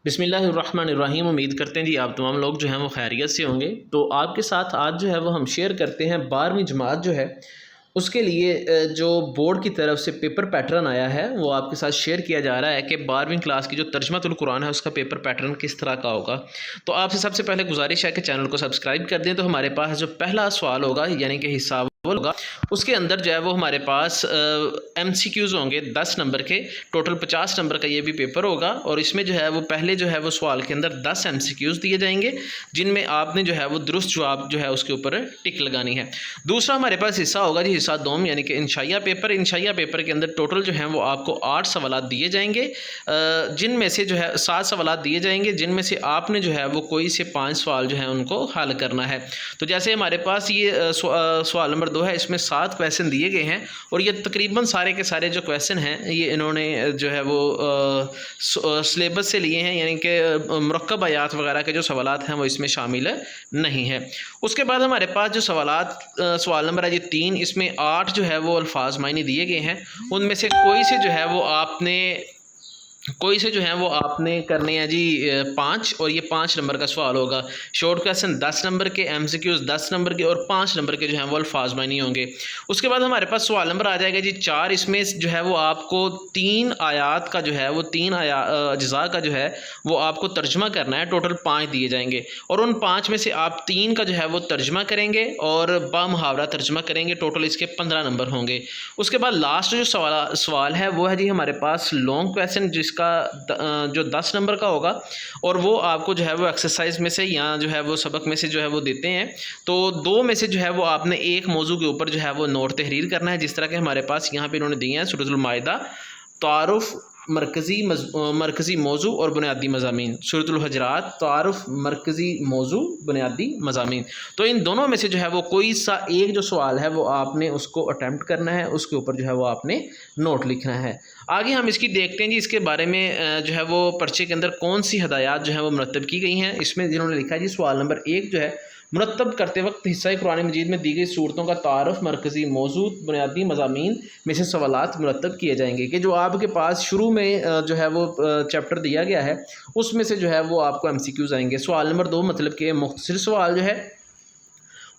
بسم اللہ الرحمن الرحیم۔ امید کرتے ہیں جی آپ تمام لوگ جو ہیں وہ خیریت سے ہوں گے۔ تو آپ کے ساتھ آج جو ہے وہ ہم شیئر کرتے ہیں 12ویں جماعت جو ہے اس کے لیے جو بورڈ کی طرف سے پیپر پیٹرن آیا ہے وہ آپ کے ساتھ شیئر کیا جا رہا ہے کہ 12ویں کلاس کی جو ترجمۃ القرآن ہے اس کا پیپر پیٹرن کس طرح کا ہوگا۔ تو آپ سے سب سے پہلے گزارش ہے کہ چینل کو سبسکرائب کر دیں۔ تو ہمارے پاس جو پہلا سوال ہوگا یعنی کہ حصہ ہوگا اس کے اندر جو ہے وہ ہمارے پاس ایم سی کیوز ہوں گے 10 نمبر کے، ٹوٹل 50 نمبر کا یہ بھی پیپر ہوگا، اور اس میں جو ہے وہ پہلے جو ہے وہ سوال کے اندر 10 ایم سی کیوز دیے جائیں گے جن میں آپ نے جو ہے وہ درست جواب جو ہے اس کے اوپر ٹک لگانی ہے۔ دوسرا ہمارے پاس حصہ ہوگا جی حصہ دوم یعنی کہ انشائیہ پیپر۔ انشائیہ پیپر کے اندر ٹوٹل جو ہیں وہ آپ کو 8 سوالات دیے جائیں گے، جن میں سے جو ہے 7 سوالات دیے جائیں گے جن میں سے آپ نے جو ہے وہ کوئی سے 5 سوال جو ہیں ان کو حل کرنا ہے۔ تو جیسے ہمارے پاس یہ سوال نمبر 2 ہے، اس میں 7 کویسچن دیے گئے ہیں اور یہ تقریباً سارے کے سارے جو کویسچن ہیں یہ انہوں نے جو ہے وہ سلیبس سے لیے ہیں، یعنی کہ مرکب آیات وغیرہ کے جو سوالات ہیں وہ اس میں شامل نہیں ہے۔ اس کے بعد ہمارے پاس جو سوال نمبر ہے جی 3، اس میں 8 جو ہے وہ الفاظ معنی دیے گئے ہیں، ان میں سے کوئی سے جو ہے وہ آپ نے کرنے ہیں جی 5، اور یہ 5 نمبر کا سوال ہوگا۔ شارٹ کویسچن 10 نمبر کے، ایم سی کیوز 10 نمبر کے، اور 5 نمبر کے جو ہیں وہ الفاظ معنی ہوں گے۔ اس کے بعد ہمارے پاس سوال نمبر آ جائے گا جی 4، اس میں جو ہے وہ آپ کو 3 آیات کا جو ہے وہ 3 اجزاء کا جو ہے وہ آپ کو ترجمہ کرنا ہے۔ ٹوٹل 5 دیے جائیں گے اور ان 5 میں سے آپ 3 کا جو ہے وہ ترجمہ کریں گے اور با محاورہ ترجمہ کریں گے۔ ٹوٹل اس کے 15 نمبر ہوں گے۔ اس کے بعد لاسٹ جو سوال ہے وہ ہے جی ہمارے پاس لانگ کویسچن، جس کا جو 10 نمبر کا ہوگا، اور وہ آپ کو جو ہے وہ ایکسرسائز میں سے یا جو ہے وہ سبق میں سے جو ہے وہ دیتے ہیں۔ تو 2 میں سے جو ہے وہ آپ نے ایک موضوع کے اوپر جو ہے وہ نوٹ تحریر کرنا ہے، جس طرح کہ ہمارے پاس یہاں پہ انہوں نے دیے ہیں سورۃ المائدہ، تعارف، مرکزی موضوع اور بنیادی مضامین، سورۃ الحجرات، تعارف، مرکزی موضوع، بنیادی مضامین۔ تو ان دونوں میں سے جو ہے وہ کوئی سا ایک جو سوال ہے وہ آپ نے اس کو اٹیمپٹ کرنا ہے، اس کے اوپر جو ہے وہ آپ نے نوٹ لکھنا ہے۔ آگے ہم اس کی دیکھتے ہیں جی اس کے بارے میں جو ہے وہ پرچے کے اندر کون سی ہدایات جو ہیں وہ مرتب کی گئی ہیں۔ اس میں جنہوں نے لکھا ہے جی سوال نمبر 1 جو ہے، مرتب کرتے وقت حصہ قرآن مجید میں دی گئی صورتوں کا تعارف، مرکزی موضوع، بنیادی مضامین میں سے سوالات مرتب کیے جائیں گے، کہ جو آپ کے پاس شروع میں جو ہے وہ چیپٹر دیا گیا ہے اس میں سے جو ہے وہ آپ کو ایم سی کیوز آئیں گے۔ سوال نمبر 2 مطلب کہ مختصر سوال جو ہے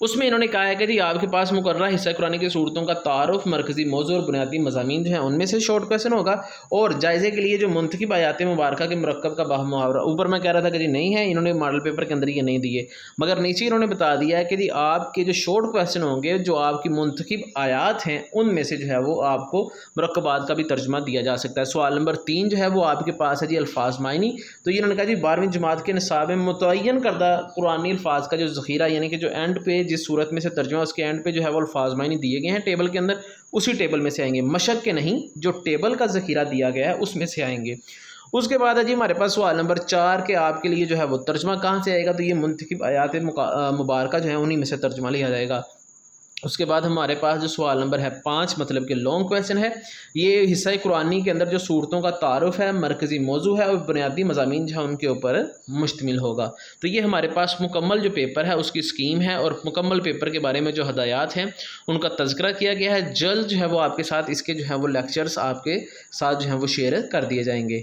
اس میں انہوں نے کہا ہے کہ جی آپ کے پاس مقررہ حصہ قرآن کی صورتوں کا تعارف، مرکزی موضوع اور بنیادی مضامین جو ہیں ان میں سے شارٹ کویسچن ہوگا، اور جائزے کے لیے جو منتخب آیات مبارکہ کے مرکب کا باہم محاورہ۔ اوپر میں کہہ رہا تھا کہ جی نہیں ہے، انہوں نے ماڈل پیپر کے اندر یہ نہیں دیے، مگر نیچے انہوں نے بتا دیا ہے کہ جی آپ کے جو شارٹ کویسچن ہوں گے جو آپ کی منتخب آیات ہیں ان میں سے جو ہے وہ آپ کو مرکبات کا بھی ترجمہ دیا جا سکتا ہے۔ سوال نمبر 3 جو ہے وہ آپ کے پاس ہے جی الفاظ معنی۔ تو یہ انہوں نے کہا جی 12ویں جماعت کے نصاب میں متعین کردہ قرآنی الفاظ کا جو ذخیرہ، یعنی کہ جو اینڈ پہ جس صورت میں سے ترجمہ اس کے اینڈ پہ جو ہے وہ الفاظ معنی دیے گئے ہیں ٹیبل کے اندر، اسی ٹیبل میں سے آئیں گے، مشق کے نہیں، جو ٹیبل کا ذخیرہ دیا گیا ہے اس میں سے آئیں گے۔ اس کے بعد ہے جی ہمارے پاس سوال نمبر 4 کہ آپ کے لیے جو ہے وہ ترجمہ کہاں سے آئے گا۔ تو یہ منتخب آیات مبارکہ جو ہیں انہی میں سے ترجمہ لیا جائے گا۔ اس کے بعد ہمارے پاس جو سوال نمبر ہے 5 مطلب کہ لانگ کویسچن ہے، یہ حصہ قرآنی کے اندر جو صورتوں کا تعارف ہے، مرکزی موضوع ہے اور بنیادی مضامین جو ہے ان کے اوپر مشتمل ہوگا۔ تو یہ ہمارے پاس مکمل جو پیپر ہے اس کی اسکیم ہے، اور مکمل پیپر کے بارے میں جو ہدایات ہیں ان کا تذکرہ کیا گیا ہے۔ جلد جو ہے وہ آپ کے ساتھ اس کے جو ہے وہ لیکچرز آپ کے ساتھ جو ہیں وہ شیئر کر دیے جائیں گے۔